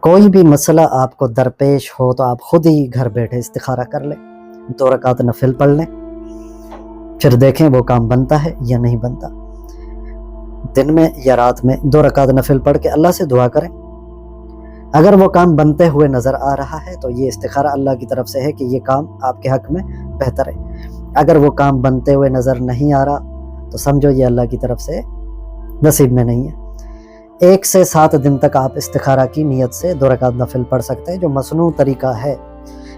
کوئی بھی مسئلہ آپ کو درپیش ہو تو آپ خود ہی گھر بیٹھے استخارہ کر لیں، 2 رکعت نفل پڑھ لیں، پھر دیکھیں وہ کام بنتا ہے یا نہیں بنتا۔ دن میں یا رات میں 2 رکعت نفل پڑھ کے اللہ سے دعا کریں۔ اگر وہ کام بنتے ہوئے نظر آ رہا ہے تو یہ استخارہ اللہ کی طرف سے ہے کہ یہ کام آپ کے حق میں بہتر ہے۔ اگر وہ کام بنتے ہوئے نظر نہیں آ رہا تو سمجھو یہ اللہ کی طرف سے نصیب میں نہیں ہے۔ 1 سے 7 دن تک آپ استخارہ کی نیت سے 2 رکعت نفل پڑھ سکتے ہیں، جو مصنوع طریقہ ہے۔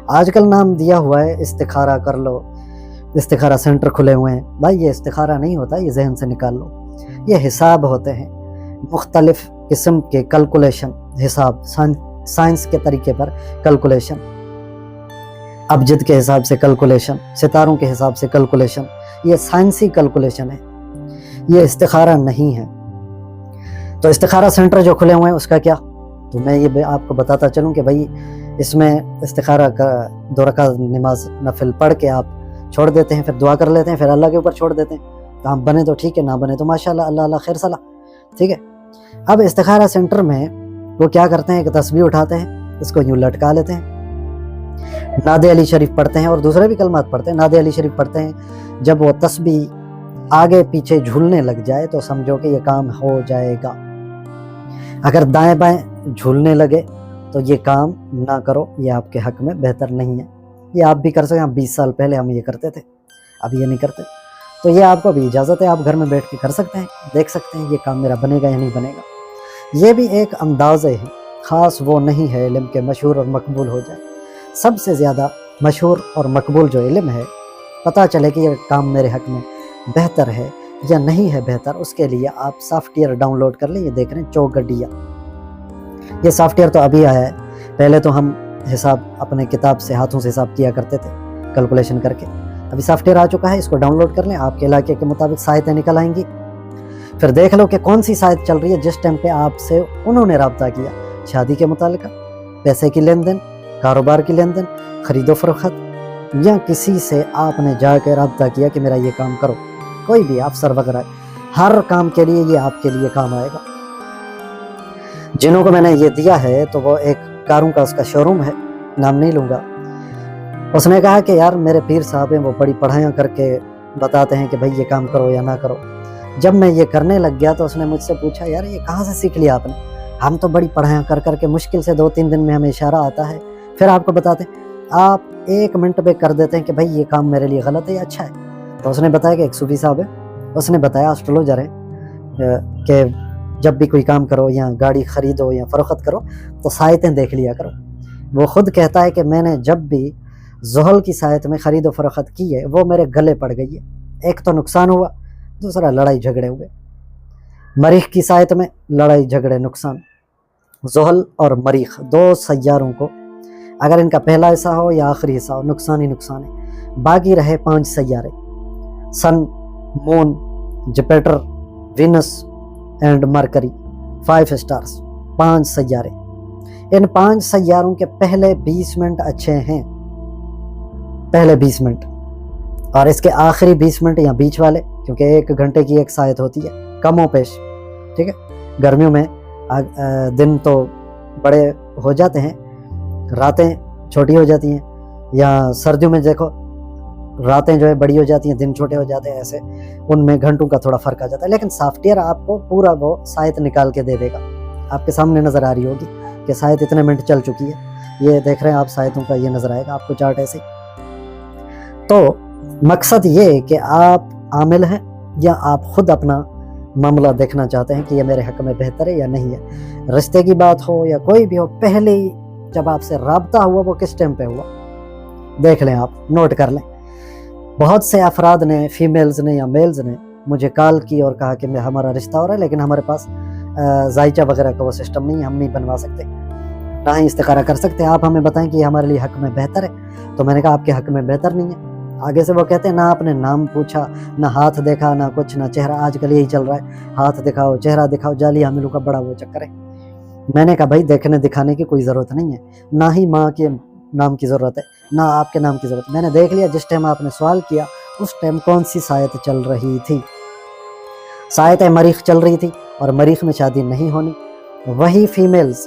آج کل نام دیا ہوا ہے استخارہ کر لو، استخارہ سینٹر کھلے ہوئے ہیں۔ بھائی یہ استخارہ نہیں ہوتا، یہ ذہن سے نکال لو، یہ حساب ہوتے ہیں، مختلف قسم کے کیلکولیشن، حساب، سائنس کے طریقے پر کیلکولیشن، ابجد کے حساب سے کیلکولیشن، ستاروں کے حساب سے کیلکولیشن، یہ سائنسی کیلکولیشن ہے، یہ استخارہ نہیں ہے۔ تو استخارہ سینٹر جو کھلے ہوئے ہیں اس کا کیا؟ تو میں یہ آپ کو بتاتا چلوں کہ بھائی اس میں استخارہ کا 2 رکعت نماز نفل پڑھ کے آپ چھوڑ دیتے ہیں، پھر دعا کر لیتے ہیں، پھر اللہ کے اوپر چھوڑ دیتے ہیں۔ کام بنے تو ٹھیک ہے، نہ بنے تو ماشاءاللہ، اللہ اللہ خیر صلاح، ٹھیک ہے۔ اب استخارہ سینٹر میں وہ کیا کرتے ہیں کہ تسبیح اٹھاتے ہیں، اس کو یوں لٹکا لیتے ہیں، ناد علی شریف پڑھتے ہیں اور دوسرے بھی کلمات پڑھتے ہیں، ناد علی شریف پڑھتے ہیں۔ جب وہ تسبیح آگے پیچھے جھولنے لگ جائے تو سمجھو کہ یہ کام ہو جائے گا۔ اگر دائیں بائیں جھولنے لگے تو یہ کام نہ کرو، یہ آپ کے حق میں بہتر نہیں ہے۔ یہ آپ بھی کر سکتے ہیں، 20 سال پہلے ہم یہ کرتے تھے، اب یہ نہیں کرتے، تو یہ آپ کو بھی اجازت ہے، آپ گھر میں بیٹھ کے کر سکتے ہیں، دیکھ سکتے ہیں یہ کام میرا بنے گا یا نہیں بنے گا۔ یہ بھی ایک انداز ہے، خاص وہ نہیں ہے علم کے مشہور اور مقبول ہو جائے۔ سب سے زیادہ مشہور اور مقبول جو علم ہے، پتہ چلے کہ یہ کام میرے حق میں بہتر ہے یا نہیں ہے بہتر، اس کے لیے آپ سافٹ ویئر ڈاؤن لوڈ کر لیں۔ یہ دیکھ رہے ہیں چوگڈیا، یہ سافٹ ویئر تو ابھی آیا ہے، پہلے تو ہم حساب اپنے کتاب سے ہاتھوں سے حساب کیا کرتے تھے کیلکولیشن کر کے، ابھی سافٹ ویئر آ چکا ہے، اس کو ڈاؤن لوڈ کر لیں، آپ کے علاقے کے مطابق سائتیں نکل آئیں گی، پھر دیکھ لو کہ کون سی سائت چل رہی ہے جس ٹائم پہ آپ سے انہوں نے رابطہ کیا، شادی کے متعلقہ، پیسے کی لین دین، کاروبار کی لین دین، خرید و فروخت، یا کسی سے آپ نے جا کے رابطہ کیا کہ میرا یہ کام کرو، کوئی بھی افسر وغیرہ، ہر کام کے لیے یہ آپ کے لیے کام آئے گا۔ جنہوں کو میں نے یہ دیا ہے تو وہ ایک کاروں کا اس کا شو روم ہے، نام نہیں لوں گا، اس نے کہا کہ یار میرے پیر صاحب ہیں، وہ بڑی پڑھائیاں کر کے بتاتے ہیں کہ بھائی یہ کام کرو یا نہ کرو۔ جب میں یہ کرنے لگ گیا تو اس نے مجھ سے پوچھا یار یہ کہاں سے سیکھ لیا آپ نے؟ ہم تو بڑی پڑھائیاں کر کر کے مشکل سے 2-3 دن میں ہمیں اشارہ آتا ہے، پھر آپ کو بتاتے ہیں، آپ 1 منٹ پہ کر دیتے ہیں کہ بھائی یہ کام میرے لیے غلط ہے یا اچھا ہے۔ تو اس نے بتایا کہ ایک صوفی صاحب ہے، اس نے بتایا اسٹرولوجر ہے، کہ جب بھی کوئی کام کرو یا گاڑی خریدو یا فروخت کرو تو سائتیں دیکھ لیا کرو۔ وہ خود کہتا ہے کہ میں نے جب بھی زحل کی سائت میں خرید و فروخت کی ہے وہ میرے گلے پڑ گئی ہے، ایک تو نقصان ہوا، دوسرا لڑائی جھگڑے ہوئے۔ مریخ کی سائت میں لڑائی جھگڑے نقصان، زحل اور مریخ 2 سیاروں کو اگر ان کا پہلا حصہ ہو یا آخری حصہ ہو نقصان ہی نقصان ہے۔ باقی رہے 5 سیارے، سن، مون، جپیٹر، وینس اینڈ مرکری، 5 اسٹارز، 5 سیارے۔ ان 5 سیاروں کے پہلے 20 منٹ اچھے ہیں، پہلے 20 منٹ، اور اس کے آخری 20 منٹ یا بیچ والے، کیونکہ 1 گھنٹے کی ایک سائت ہوتی ہے کم و پیش، ٹھیک ہے۔ گرمیوں میں دن تو بڑے ہو جاتے ہیں، راتیں چھوٹی ہو جاتی ہیں، یا سردیوں میں دیکھو راتیں جو ہے بڑی ہو جاتی ہیں، دن چھوٹے ہو جاتے ہیں، ایسے ان میں گھنٹوں کا تھوڑا فرق آ جاتا ہے۔ لیکن سافٹ ویئر آپ کو پورا وہ سائت نکال کے دے دے گا، آپ کے سامنے نظر آ رہی ہوگی کہ سائت اتنے منٹ چل چکی ہے، یہ دیکھ رہے ہیں آپ، سائتوں کا یہ نظر آئے گا آپ کو چارٹ ایسے۔ تو مقصد یہ کہ آپ عامل ہیں یا آپ خود اپنا معاملہ دیکھنا چاہتے ہیں کہ یہ میرے حق میں بہتر ہے یا نہیں ہے۔ رشتے کی بات ہو یا کوئی بھی ہو، پہلے ہی جب آپ سے رابطہ ہوا وہ کس ٹائم پہ ہوا، دیکھ لیں، آپ نوٹ کر لیں۔ بہت سے افراد نے، فیمیلز نے یا میلز نے مجھے کال کی اور کہا کہ ہمارا رشتہ ہو رہا ہے لیکن ہمارے پاس ذائچہ وغیرہ کا وہ سسٹم نہیں ہے، ہم نہیں بنوا سکتے، نہ ہی استخارہ کر سکتے، آپ ہمیں بتائیں کہ یہ ہمارے لیے حق میں بہتر ہے۔ تو میں نے کہا آپ کے حق میں بہتر نہیں ہے۔ آگے سے وہ کہتے ہیں نہ آپ نے نام پوچھا، نہ ہاتھ دیکھا، نہ کچھ، نہ چہرہ، آج کل یہی چل رہا ہے، ہاتھ دکھاؤ، چہرہ دکھاؤ، جعلی حاملوں کا بڑا وہ چکر ہے۔ میں نے کہا بھائی دیکھنے دکھانے کی کوئی ضرورت نہیں ہے، نہ ہی ماں کے نام کی ضرورت ہے، نہ آپ کے نام کی ضرورت ہے۔ میں نے دیکھ لیا جس ٹائم آپ نے سوال کیا اس ٹائم کون سی سائت چل رہی تھی، سائت مریخ چل رہی تھی، اور مریخ میں شادی نہیں ہونی۔ وہی فیمیلز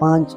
5